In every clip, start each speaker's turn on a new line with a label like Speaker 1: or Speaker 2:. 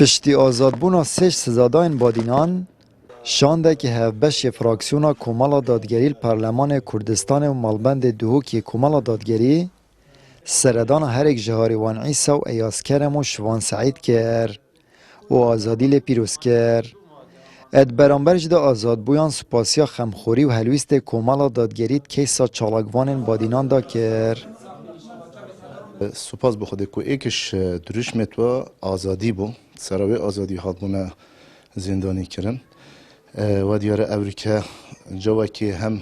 Speaker 1: پشتی آزادبونا سش سزاداین بادینان شانده که هفبش فراکسیونا کمال دادگری پارلمان کردستان و مالبند دوهوکی کمال دادگری سردان هر یک جهاری وان عیسی و ایاس کرم و شوان سعید کر و آزادی لپیروز کر اد برانبرج دا آزاد بویان سپاسیا خمخوری و هلویست کمال دادگریت کیسا چالاگوان بادینان دا کر
Speaker 2: سپاس بخوده که ایکش درشمت و آزادی بو سراوی آزادی هاتبونه زندانی کرن و دیاره امریکا جوا که هم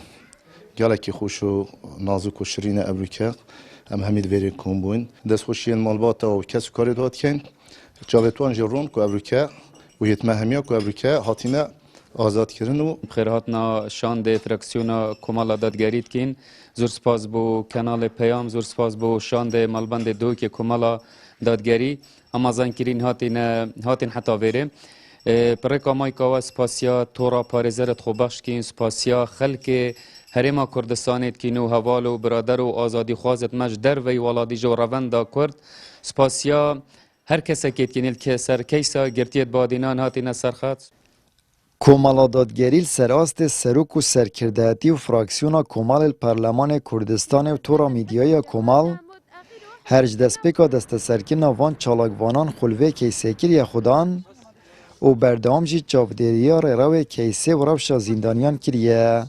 Speaker 2: گلکی خوش و نازک و شرین امریکا هم همید وری کن بوین دست خوشی مالبات و کس کاری داد کن جاوتوان جرون که امریکا و یتمه همیا که امریکا هاتینه آزاد کردن و
Speaker 3: خیرهاتنا شاند فراکسیونا کمال دادگریت کین زور سپاس بو کانال پیام زور سپاس بو شاند مالبند دو که کمال دادگری اما زنکرین هاتین حتی وره پرک آمای که سپاسیا تورا پارزرت خوبخش کین سپاسیا خلک هرما کردستانیت کینو هوال و برادر و آزادی خوازت مج در وی ولادی جو روند دا کرد سپاسیا هر کسی که کینیل که سر کیسا گرتیت بادینان هاتین سرخات
Speaker 1: کمال دادگری سراست سروک و سرکردهاتی و فراکسیونا کمال پارلمان کردستان و تورا میدیای کمال هرج دستپیکا دست سرکینا وان چالاگوانان خلوه کیسه یا خودان و بردام جی چاودریا روی کیسه و روشا زندانیان کریه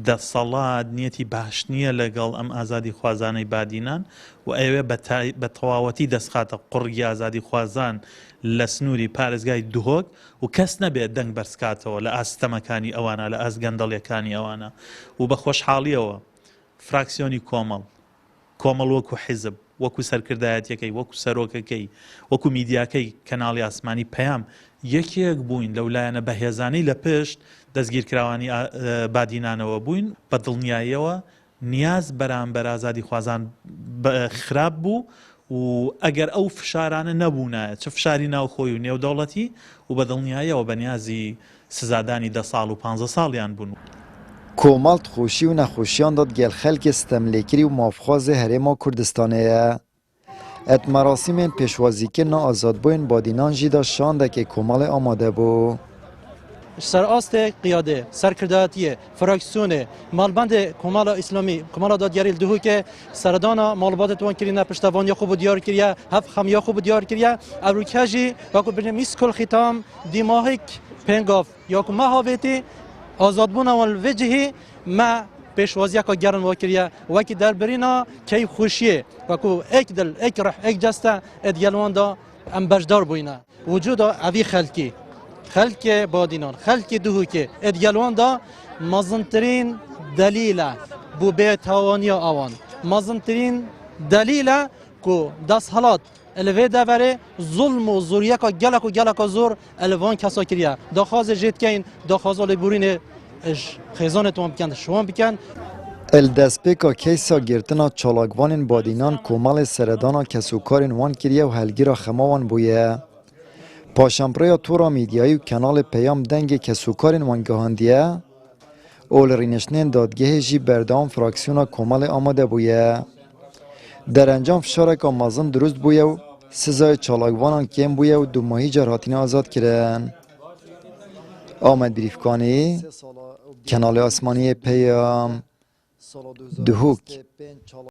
Speaker 4: دەسەڵات نیەتی باش نییە لەگەڵ ئەم ئازادی خوازانەی بادینان و ئەوێ بە تەواوەتی دەستخاتە قوڕگی ئازادی خوازان لە سنووری پارێزگای دوهۆک و کەس نەبێت دەنگ بەرزکاتەوە لە ئاستەمەکانی ئەوانە لە ئازگەندەڵیەکانی ئەوانە و بە خۆشحاڵیەوە فراکسیۆنی کۆمەڵ وەکو حیزب وەکو سەرکردایەتیەکەی وەکو سەرۆکەکەی وەکو میدیاکەی کەناڵی ئاسمانی پەیام یەکێک بووین لەولایەنە بەهێزانەی لە پشت دەستگیرکراوانی بادینانەوە بووین بە دڵنیاییەوە نیاز بەرامبەر ئازادی خوازان خراپ بوو و ئەگەر ئەو فشارانە نەبوونایە چه فشاری ناوخۆی و نێودەوڵەتی و بە دڵنیاییەوە بە نیازی سزادانی 10 ساڵ و 15 ساڵیان بوون.
Speaker 1: کۆمەڵ خۆشی و نەخۆشیان داد گەل خەلکی ستەملێکری و مافخوازê herêma Kurdistanê ye. Et merasîmên pêşwazîkirina azadbûyên badînan jî da şandekê komalê amade bû.
Speaker 5: سرآست قیاده سرکرداتیه فراکسیونه مالبند کمال اسلامی کمال دادگری دهو سردانا مالبات توان کرینا پشتوانی خوب دیار کریه هف خمیا خوب دیار کریه اروکاجی وقت بین میسکل ختام دیماهک پنگاف یا که ما هاویتی آزادبون اول وجهی ما پیشوازی که گرن واکریه وکی در برینا کی خوشیه وکو یک دل یک روح یک جسته ادیالوان دا ام بجدار بوینه وجود اوی خلق بادینان خلق دهوکه ادیالوان دا مزنترین دلیله بو بیتوانی آوان مزنترین دلیله کو دست حالات الوی دوره ظلم و زوریه که گلک زور الوان کسا کریه داخواز جید کین داخواز لبورین خیزانتون بکن شوان بکن
Speaker 1: الدسپیکا کیسا گرتنا چالاگوانین بادینان کومال سردانا کسوکارین وان کریه و هلگیرا خماوان بویه پاشمپریا تورا میدیایی و کانال پیام دنگ کسوکارین وانگاهاندیه اول رینشنین دادگه جی بردام فراکسیونا کمال آماده بویه در انجام فشارک آمازن درست بویه و سزای چالاگوانان کم بویه و 2 ماهی جرهاتین آزاد کرن آمد بریفکانی کانال آسمانی پیام دهوک